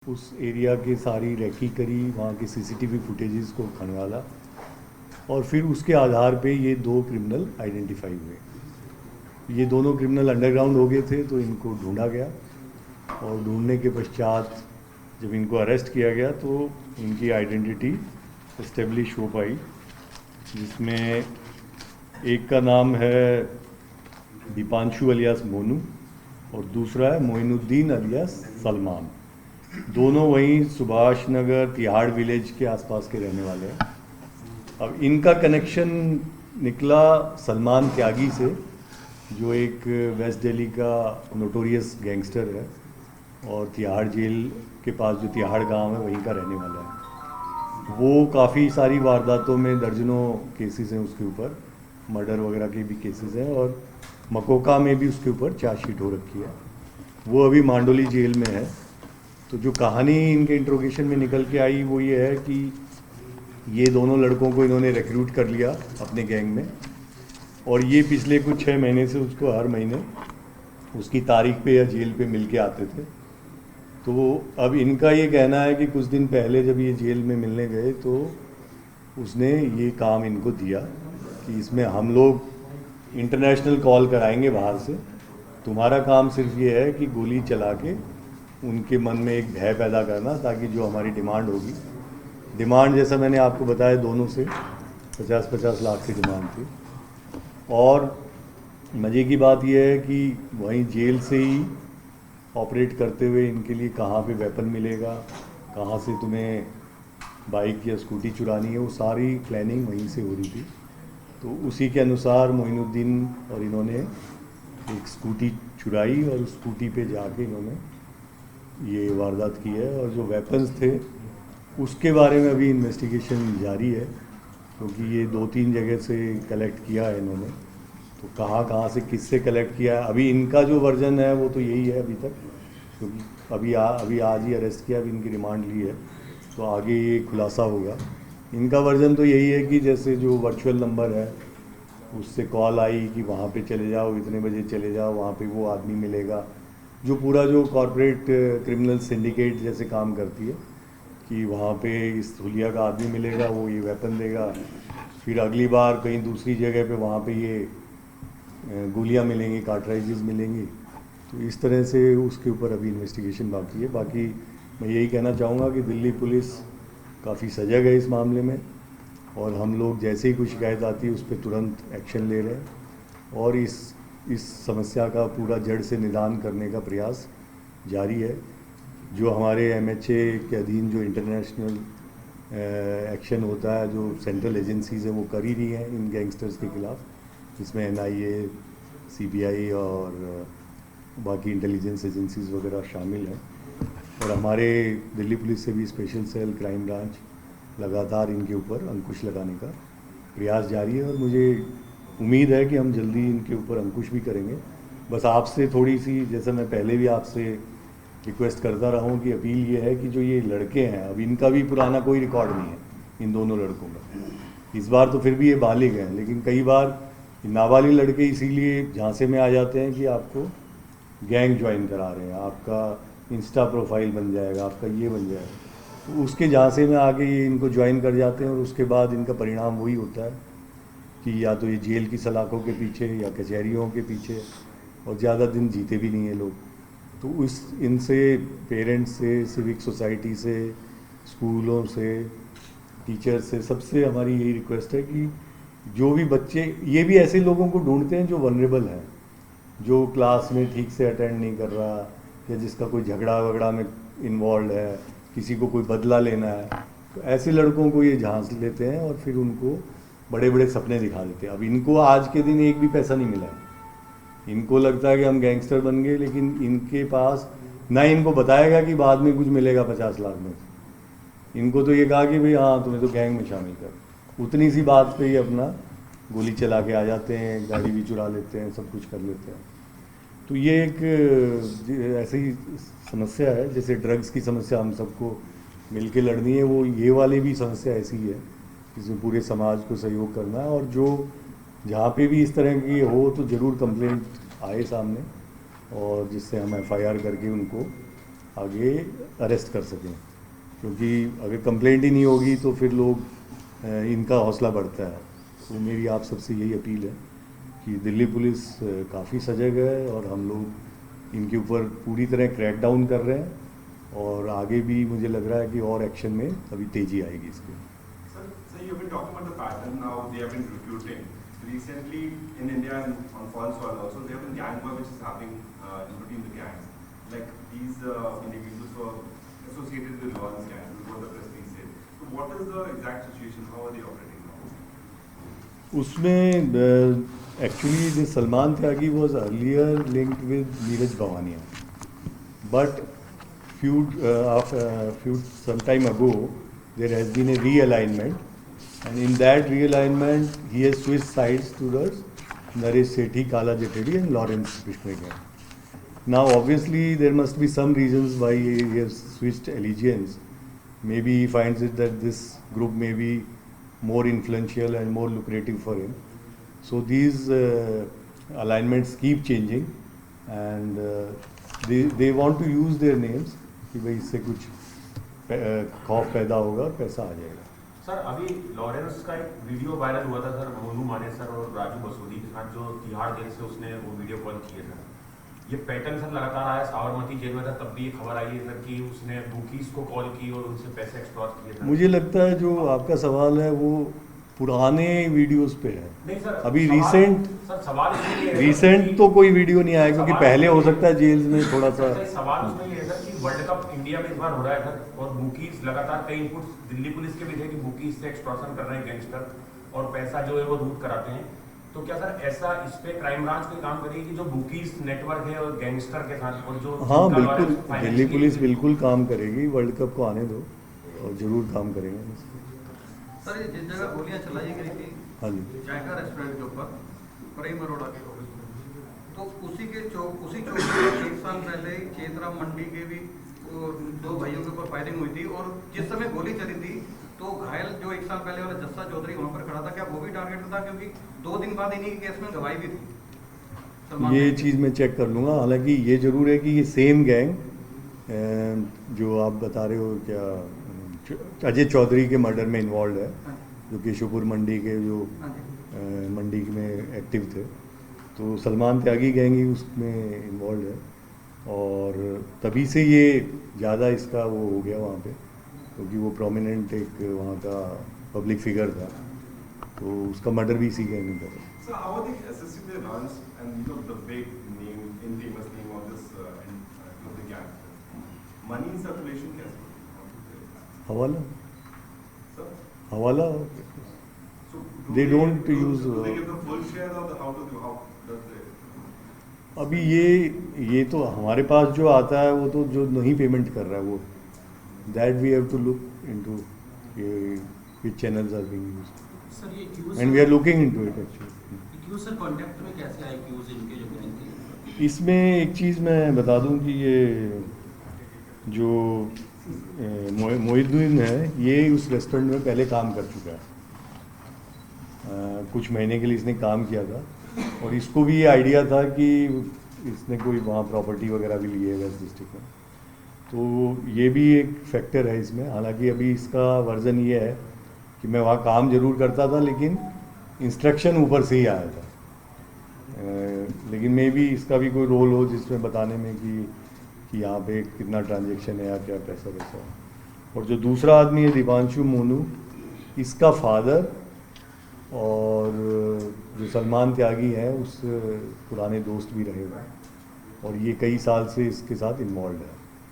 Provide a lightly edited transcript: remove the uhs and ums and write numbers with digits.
उस एरिया के सारी रेकी करी, वहाँ के सीसीटीवी फुटेजेस को खंगाला और फिर उसके आधार पे ये दो क्रिमिनल आइडेंटिफाई हुए। ये दोनों क्रिमिनल अंडरग्राउंड हो गए थे, तो इनको ढूंढा गया और ढूंढने के पश्चात जब इनको अरेस्ट किया गया तो इनकी आइडेंटिटी इस्टेब्लिश हो पाई, जिसमें एक का नाम है दीपांशु अलियास मोनू और दूसरा है मोइनुद्दीन अलियास सलमान। दोनों वहीं सुभाष नगर तिहाड़ विलेज के आसपास के रहने वाले हैं। अब इनका कनेक्शन निकला सलमान त्यागी से, जो एक वेस्ट दिल्ली का नोटोरियस गैंगस्टर है और तिहाड़ जेल के पास जो तिहाड़ गांव है वहीं का रहने वाला है। वो काफ़ी सारी वारदातों में दर्जनों केसेस हैं उसके ऊपर, मर्डर वगैरह के भी केसेस हैं और मकोका में भी उसके ऊपर चार्जशीट हो रखी है। वो अभी मांडोली जेल में है। तो जो कहानी इनके इंट्रोगेशन में निकल के आई वो ये है कि ये दोनों लड़कों को इन्होंने रिक्रूट कर लिया अपने गैंग में और ये पिछले कुछ 6 महीने से उसको हर महीने उसकी तारीख पे या जेल पे मिल के आते थे। तो अब इनका ये कहना है कि कुछ दिन पहले जब ये जेल में मिलने गए तो उसने ये काम इनको दिया कि इसमें हम लोग इंटरनेशनल कॉल कराएंगे बाहर से, तुम्हारा काम सिर्फ ये है कि गोली चला के उनके मन में एक भय पैदा करना, ताकि जो हमारी डिमांड होगी, डिमांड जैसा मैंने आपको बताया दोनों से 50-50 लाख की डिमांड थी। और मज़े की बात यह है कि वहीं जेल से ही ऑपरेट करते हुए इनके लिए कहाँ पे वेपन मिलेगा, कहाँ से तुम्हें बाइक या स्कूटी चुरानी है, वो सारी प्लानिंग वहीं से हो रही थी। तो उसी के अनुसार मोइनुद्दीन और इन्होंने एक स्कूटी चुराई और उस स्कूटी पे जाके इन्होंने ये वारदात की है। और जो वेपन्स थे उसके बारे में अभी इन्वेस्टिगेशन जारी है, क्योंकि ये 2-3 जगह से कलेक्ट किया है इन्होंने। तो कहाँ से किससे कलेक्ट किया है, अभी इनका जो वर्जन है वो तो यही है अभी तक, क्योंकि अभी आज ही अरेस्ट किया, अभी इनकी रिमांड ली है, तो आगे ये खुलासा होगा। इनका वर्जन तो यही है कि जैसे जो वर्चुअल नंबर है उससे कॉल आई कि वहाँ पे चले जाओ, इतने बजे चले जाओ, वहाँ पे वो आदमी मिलेगा, जो पूरा जो कॉरपोरेट क्रिमिनल सिंडिकेट जैसे काम करती है कि वहाँ पे इस हुलिया का आदमी मिलेगा, वो ये वेपन देगा, फिर अगली बार कहीं दूसरी जगह पे वहाँ पे ये गोलियाँ मिलेंगी, कार्ट्राइजेस मिलेंगी। तो इस तरह से उसके ऊपर अभी इन्वेस्टिगेशन बाकी है। बाकी मैं यही कहना चाहूँगा कि दिल्ली पुलिस काफ़ी सजग है इस मामले में और हम लोग जैसे ही कोई शिकायत आती है उस पर तुरंत एक्शन ले रहे हैं और इस समस्या का पूरा जड़ से निदान करने का प्रयास जारी है। जो हमारे MHA के अधीन जो इंटरनेशनल एक्शन होता है, जो सेंट्रल एजेंसीज़ हैं वो कर ही रही हैं इन गैंगस्टर्स के ख़िलाफ़, जिसमें NIA, CBI और बाकी इंटेलिजेंस एजेंसीज़ वगैरह शामिल हैं। और हमारे दिल्ली पुलिस से भी स्पेशल सेल, क्राइम ब्रांच लगातार इनके ऊपर अंकुश लगाने का प्रयास जारी है और मुझे उम्मीद है कि हम जल्दी इनके ऊपर अंकुश भी करेंगे। बस आपसे थोड़ी सी, जैसे मैं पहले भी आपसे रिक्वेस्ट करता रहा हूँ, कि अपील ये है कि जो ये लड़के हैं, अब इनका भी पुराना कोई रिकॉर्ड नहीं है इन दोनों लड़कों का। इस बार तो फिर भी ये बालिग हैं, लेकिन कई बार नाबालिग लड़के इसीलिए झांसे में आ जाते हैं कि आपको गैंग ज्वाइन करा रहे हैं, आपका इंस्टा प्रोफाइल बन जाएगा, आपका ये बन जाएगा, तो उसके झांसे में आके ये इनको ज्वाइन कर जाते हैं और उसके बाद इनका परिणाम वही होता है कि या तो ये जेल की सलाखों के पीछे या कचहरियों के पीछे, और ज़्यादा दिन जीते भी नहीं है लोग। तो इनसे पेरेंट्स से, सिविक सोसाइटी से, स्कूलों से, टीचर से, सबसे हमारी यही रिक्वेस्ट है कि जो भी बच्चे, ये भी ऐसे लोगों को ढूंढते हैं जो वनरेबल हैं, जो क्लास में ठीक से अटेंड नहीं कर रहा या जिसका कोई झगड़ा वगड़ा में इन्वॉल्व है, किसी को कोई बदला लेना है, तो ऐसे लड़कों को ये झांस लेते हैं और फिर उनको बड़े बड़े सपने दिखा देते हैं। अब इनको आज के दिन एक भी पैसा नहीं मिला है, इनको लगता है कि हम गैंगस्टर बन गए, लेकिन इनके पास ना इनको बताएगा कि बाद में कुछ मिलेगा 50 लाख में। इनको तो ये कहा कि भाई हाँ तुम्हें तो गैंग में शामिल कर, उतनी सी बात पे ही अपना गोली चला के आ जाते हैं, गाड़ी भी चुरा लेते हैं, सब कुछ कर लेते हैं। तो ये एक ऐसी समस्या है, जैसे ड्रग्स की समस्या हम सबको मिल के लड़नी है, वो ये वाली भी समस्या ऐसी है जिसमें पूरे समाज को सहयोग करना है। और जो जहाँ पे भी इस तरह की हो तो ज़रूर कंप्लेंट आए सामने, और जिससे हम FIR करके उनको आगे अरेस्ट कर सकें, क्योंकि अगर कंप्लेंट ही नहीं होगी तो फिर लोग इनका हौसला बढ़ता है। तो मेरी आप सबसे यही अपील है कि दिल्ली पुलिस काफ़ी सजग है और हम लोग इनके ऊपर पूरी तरह क्रैक डाउन कर रहे हैं, और आगे भी मुझे लग रहा है कि और एक्शन में अभी तेज़ी आएगी इसके। Sir, you've been talking about the pattern now. They have been recruiting recently in India and on foreign soil also. There have been gang war which is happening in between the gangs. Like these individuals were associated with Lawrence gang, is what the press release said. So what is the exact situation? How are they operating now? उसमें actually this Salman Tyagi was earlier linked with Neeraj Bhawaniya, but few some time ago there has been a realignment, and in that realignment he has switched sides towards Naresh Sethi, Kala Jethedi and Lawrence Bishmega. Now obviously there must be some reasons why he has switched allegiance. Maybe he finds it that this group may be more influential and more lucrative for him. So these alignments keep changing, and they want to use their names कि भाई इससे कुछ खौफ पैदा होगा और पैसा आ जाएगा। सर अभी लॉरेंस का एक वीडियो वायरल हुआ था सर, मोनू मानेसर और राजू बसोदी के साथ, जो तिहाड़ जेल से उसने वो वीडियो कॉल किए थे। ये पैटर्न सर लगातार आया, साबरमती जेल में था तब भी ये खबर आई है सर कि उसने बुकीज को कॉल की और उनसे पैसे एक्सटॉर्ट किए थे। मुझे लगता है जो आपका सवाल है वो पुराने वीडियोस पे है। नहीं सर, अभी रिसेंट सवाल रिसेंट तो कोई वीडियो नहीं आया, क्योंकि पहले हो सकता है जेल्स में थोड़ा सा। सवाल उसमें ये है सर कि वर्ल्ड कप इंडिया में इस बार हो रहा है सर, और बुकीज लगातार कई इनपुट्स दिल्ली पुलिस के भी थे कि बुकीज से एक्सटॉर्शन कर रहे हैं गैंगस्टर और पैसा जो है वो रूट कराते हैं। तो क्या सर ऐसा इस पे क्राइम ब्रांच कोई काम करेगी कि जो बुकीज नेटवर्क है और गैंगस्टर के साथ, और जो हाँ बिल्कुल, दिल्ली पुलिस बिल्कुल काम करेगी, वर्ल्ड कप को आने दो और जरूर काम करेंगे। सर ये जिस जगह गोलियां चलाई गई थी, हाँ जी, जायका रेस्टोरेंट के ऊपर प्रेम अरोड़ा के, तो उसी चौक में 1 साल पहले चेतरा मंडी के भी 2 भाइयों के ऊपर फायरिंग हुई थी, और जिस समय गोली चली थी तो घायल जो 1 साल पहले वाला जस्सा चौधरी वहाँ पर खड़ा था, क्या वो भी टारगेट था? क्योंकि 2 दिन बाद इन्हीं के केस में गवाही भी थी। ये चीज़ मैं चेक कर लूँगा। हालांकि ये ज़रूर है कि ये सेम गैंग जो आप बता रहे हो क्या अजय चौधरी के मर्डर में इन्वॉल्व है, जो केशवपुर मंडी के जो मंडी में एक्टिव थे, तो सलमान त्यागी गैंग ही उसमें इन्वॉल्व है, और तभी से ये ज़्यादा इसका वो हो गया वहाँ पे, क्योंकि वो प्रोमिनेंट एक वहाँ का पब्लिक फिगर था, तो उसका मर्डर भी इसी गैंग में था। So how are they assessing the runs and the big name, infamous name of this of the gang? Money in circulation कैसे? हवाला, Sir? हवाला। So They don't use, do they give the full share or how does they? अभी ये तो हमारे पास जो आता है वो तो जो नहीं पेमेंट कर रहा है वो, that we have to look into which channels are being used, sir ये cues and we are looking into it actually. Cues sir contact में कैसे आए क्यूज इनके जो मिले थे? इसमें एक चीज़ मैं बता दूं कि ये जो मोहिद्दीन है, ये उस रेस्टोरेंट में पहले काम कर चुका है, कुछ महीने के लिए इसने काम किया था, और इसको भी ये आइडिया था कि इसने कोई वहाँ प्रॉपर्टी वगैरह भी ली है वेस्ट डिस्ट्रिक्ट में, तो ये भी एक फैक्टर है इसमें। हालांकि अभी इसका वर्जन ये है कि मैं वहाँ काम जरूर करता था, लेकिन इंस्ट्रक्शन ऊपर से ही आया था, लेकिन मे बी इसका भी कोई रोल हो जिसमें बताने में कि यहाँ पे कितना ट्रांजैक्शन है या क्या पैसा वैसा है। और जो दूसरा आदमी है दीपांशु मोनू, इसका फादर और जो सलमान त्यागी हैं उस पुराने दोस्त भी रहे हुए हैं, और ये कई साल से इसके साथ इन्वॉल्व है।